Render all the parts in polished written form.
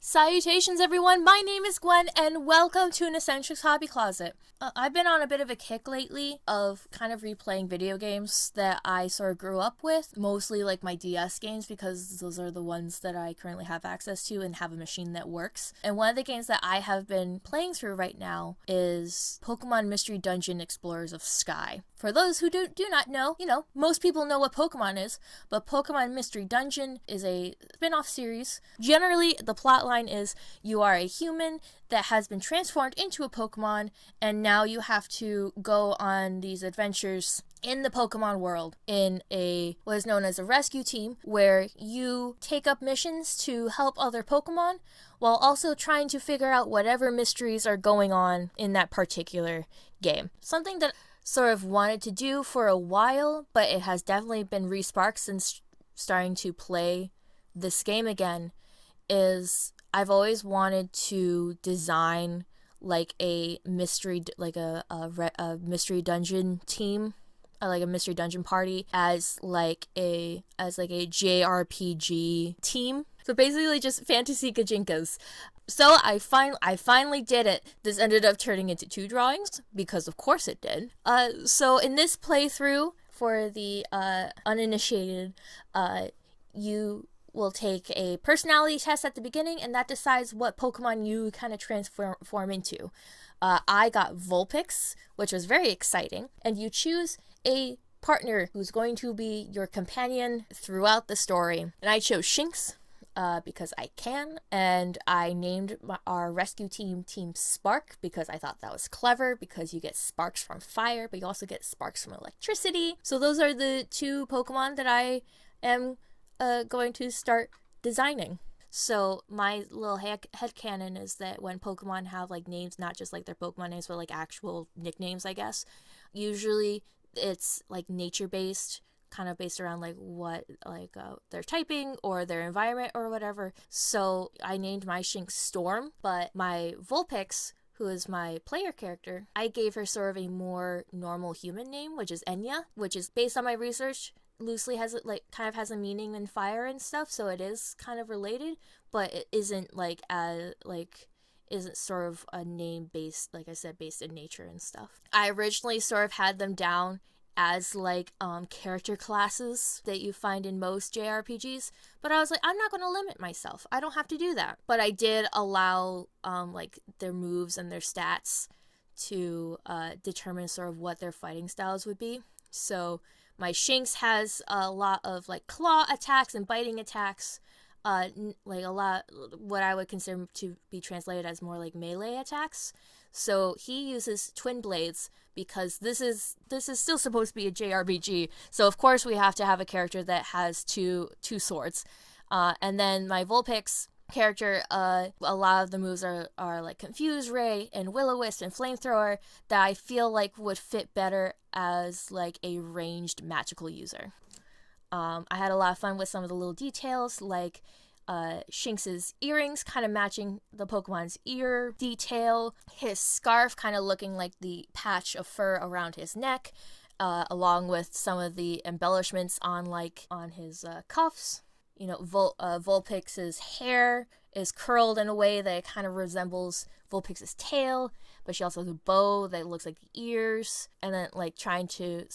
Salutations everyone, my name is Gwen and welcome to an Eccentrics Hobby Closet. I've been on a bit of a kick lately of kind of replaying video games that I sort of grew up with, mostly like my DS games because those are the ones that I currently have access to and have a machine that works. And one of the games that I have been playing through right now is Pokemon Mystery Dungeon Explorers of Sky. For those who do not know, most people know what Pokemon is, but Pokemon Mystery Dungeon is a spin-off series. Generally, the plotline is you are a human that has been transformed into a Pokemon, and now you have to go on these adventures in the Pokemon world in what is known as a rescue team, where you take up missions to help other Pokemon while also trying to figure out whatever mysteries are going on in that particular game. Something that sort of wanted to do for a while, but it has definitely been re-sparked since starting to play this game again, is I've always wanted to design like a mystery, like a mystery dungeon team, like a mystery dungeon party as like a JRPG team. So basically just fantasy gijinkas. So I finally did it. This ended up turning into 2 drawings, because of course it did. So in this playthrough, for the uninitiated, you will take a personality test at the beginning, and that decides what Pokemon you kind of transform into. I got Vulpix, which was very exciting, and you choose a partner who's going to be your companion throughout the story. And I chose Shinx, because I can, and I named our rescue team Team Spark because I thought that was clever, because you get sparks from fire, but you also get sparks from electricity. So those are the 2 Pokemon that I am going to start designing. So my little headcanon is that when Pokemon have like names, not just like their Pokemon names, but like actual nicknames, I guess, usually it's like nature-based, kind of based around like what their typing or their environment or whatever. So I named my Shinx Storm, but my Vulpix, who is my player character, I gave her sort of a more normal human name, which is Enya, which is based on my research loosely has kind of has a meaning in fire and stuff, so it is kind of related, but it isn't isn't sort of a name based, like I said, based in nature and stuff. I originally sort of had them down as like character classes that you find in most JRPGs, but I was like, I'm not going to limit myself. I don't have to do that. But I did allow like their moves and their stats to determine sort of what their fighting styles would be. So my Shinx has a lot of like claw attacks and biting attacks, like a lot what I would consider to be translated as more like melee attacks. So he uses twin blades because this is still supposed to be a JRPG. So of course we have to have a character that has two swords. And then my Vulpix character, a lot of the moves are like Confuse Ray and Will-O-Wisp and Flamethrower that I feel like would fit better as like a ranged magical user. I had a lot of fun with some of the little details, like Shinx's earrings kind of matching the Pokemon's ear detail, his scarf kind of looking like the patch of fur around his neck, along with some of the embellishments on his cuffs. Vulpix's hair is curled in a way that it kind of resembles Vulpix's tail, but she also has a bow that looks like the ears, and then like trying to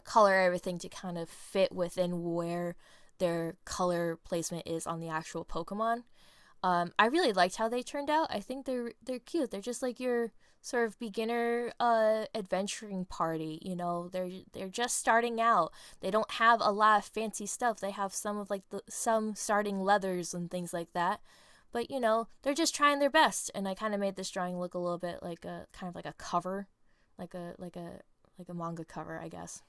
color everything to kind of fit within where their color placement is on the actual Pokemon. I really liked how they turned out. I think they're cute. They're just like your sort of beginner adventuring party. They're just starting out. They don't have a lot of fancy stuff. They have some of like some starting leathers and things like that. But they're just trying their best. And I kind of made this drawing look a little bit like a kind of like a cover, like a manga cover, I guess.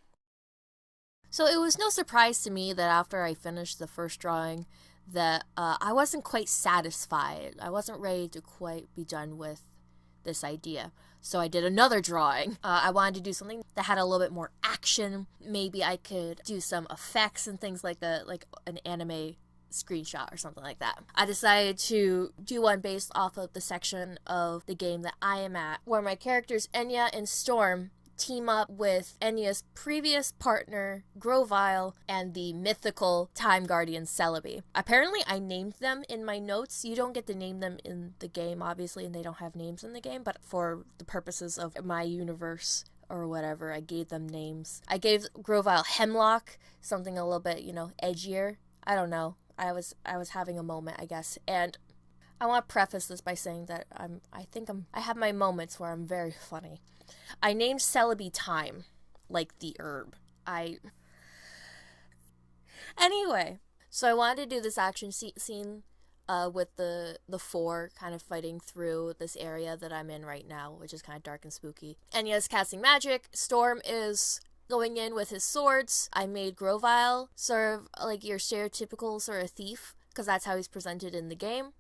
So it was no surprise to me that after I finished the first drawing that I wasn't quite satisfied. I wasn't ready to quite be done with this idea. So I did another drawing. I wanted to do something that had a little bit more action. Maybe I could do some effects and things like an anime screenshot or something like that. I decided to do one based off of the section of the game that I am at, where my characters Enya and Storm team up with Enya's previous partner, Grovyle, and the mythical Time Guardian Celebi. Apparently, I named them in my notes. You don't get to name them in the game, obviously, and they don't have names in the game, but for the purposes of my universe or whatever, I gave them names. I gave Grovyle Hemlock, something a little bit, edgier. I don't know. I was having a moment, I guess. And I want to preface this by saying that I have my moments where I'm very funny. I named Celebi Time, like the herb. Anyway, so I wanted to do this action scene with the four kind of fighting through this area that I'm in right now, which is kind of dark and spooky. Enya's casting magic. Storm is going in with his swords. I made Grovyle sort of like your stereotypical sort of thief, because that's how he's presented in the game.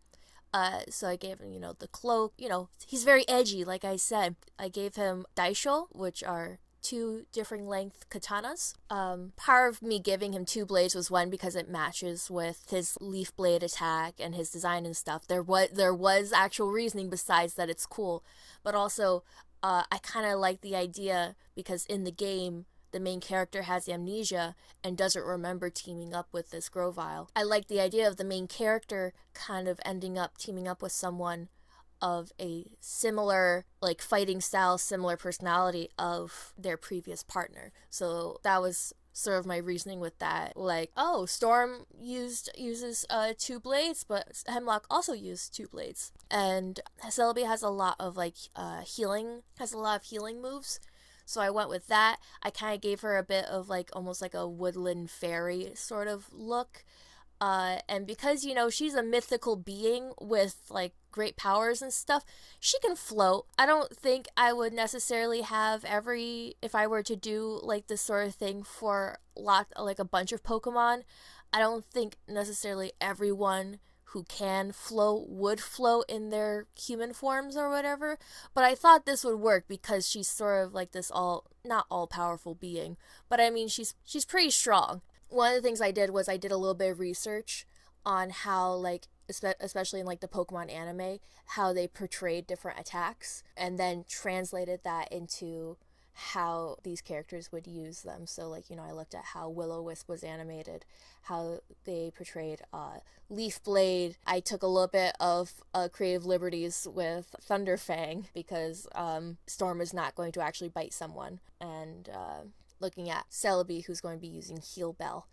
So I gave him, the cloak. He's very edgy, like I said. I gave him daisho, which are 2 different length katanas. Part of me giving him 2 blades was one, because it matches with his leaf blade attack and his design and stuff. There was actual reasoning besides that it's cool, but also I kind of like the idea, because in the game the main character has amnesia and doesn't remember teaming up with this Grovyle. I like the idea of the main character kind of ending up teaming up with someone of a similar, like, fighting style, similar personality of their previous partner. So that was sort of my reasoning with that. Like, oh, Storm uses 2 blades, but Hemlock also used 2 blades. And Celebi has a lot of healing moves. So I went with that. I kind of gave her a bit of almost like a woodland fairy sort of look. And because, she's a mythical being with great powers and stuff, she can float. I don't think I would necessarily have if I were to do this sort of thing for a bunch of Pokemon, I don't think necessarily everyone who can float would float in their human forms or whatever, but I thought this would work because she's sort of this not all powerful being, but I mean she's pretty strong. One of the things I did was I did a little bit of research on how especially in the Pokemon anime, how they portrayed different attacks, and then translated that into how these characters would use them. So I looked at how Will-O-Wisp was animated, how they portrayed Leaf Blade. I took a little bit of creative liberties with Thunderfang, because Storm is not going to actually bite someone, and looking at Celebi, who's going to be using Heal Bell.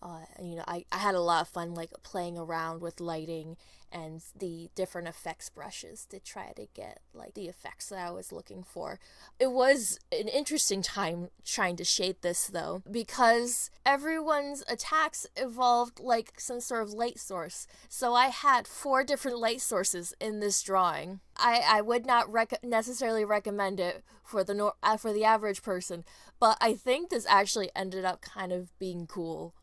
I had a lot of fun playing around with lighting and the different effects brushes to try to get the effects that I was looking for. It was an interesting time trying to shade this though, because everyone's attacks evolved some sort of light source. So I had 4 different light sources in this drawing. I would not necessarily recommend it for the average person, but I think this actually ended up kind of being cool,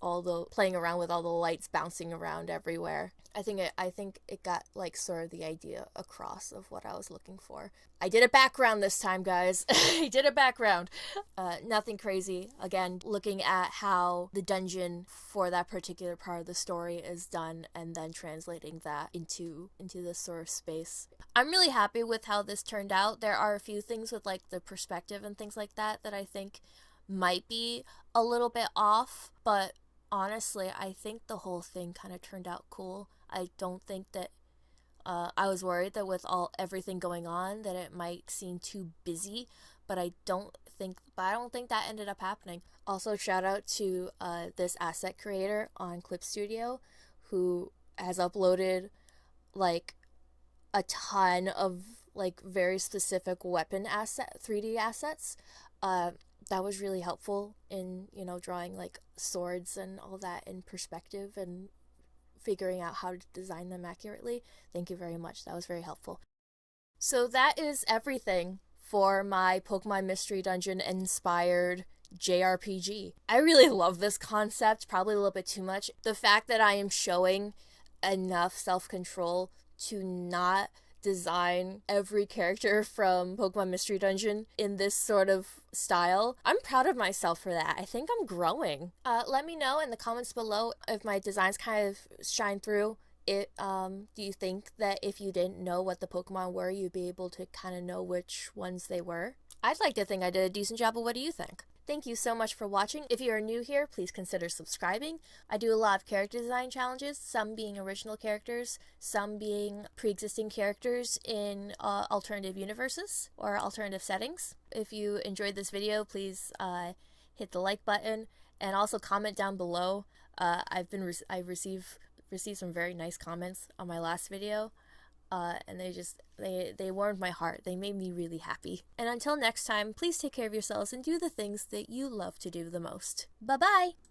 all the playing around with all the lights bouncing around everywhere. I think it got sort of the idea across of what I was looking for. I did a background this time, guys. I did a background. Nothing crazy. Again, looking at how the dungeon for that particular part of the story is done, and then translating that into this sort of space. I'm really happy with how this turned out. There are a few things with the perspective and things like that I think might be a little bit off, but honestly, I think the whole thing kind of turned out cool. I don't think that I was worried that with everything going on that it might seem too busy, but I don't think that ended up happening. Also, shout out to this asset creator on Clip Studio, who has uploaded a ton of very specific weapon 3D assets. That was really helpful in drawing swords and all that in perspective and figuring out how to design them accurately. Thank you very much. That was very helpful. So that is everything for my Pokemon Mystery Dungeon inspired JRPG. I really love this concept, probably a little bit too much. The fact that I am showing enough self-control to not design every character from Pokemon Mystery Dungeon in this sort of style, I'm proud of myself for that. I think I'm growing. Let me know in the comments below if my designs kind of shine through. Do you think that if you didn't know what the Pokemon were, you'd be able to kind of know which ones they were? I'd like to think I did a decent job, but what do you think? Thank you so much for watching. If you are new here, please consider subscribing. I do a lot of character design challenges, some being original characters, some being pre-existing characters in alternative universes or alternative settings. If you enjoyed this video, please hit the like button and also comment down below. I received some very nice comments on my last video. And they warmed my heart. They made me really happy. And until next time, please take care of yourselves and do the things that you love to do the most. Bye-bye!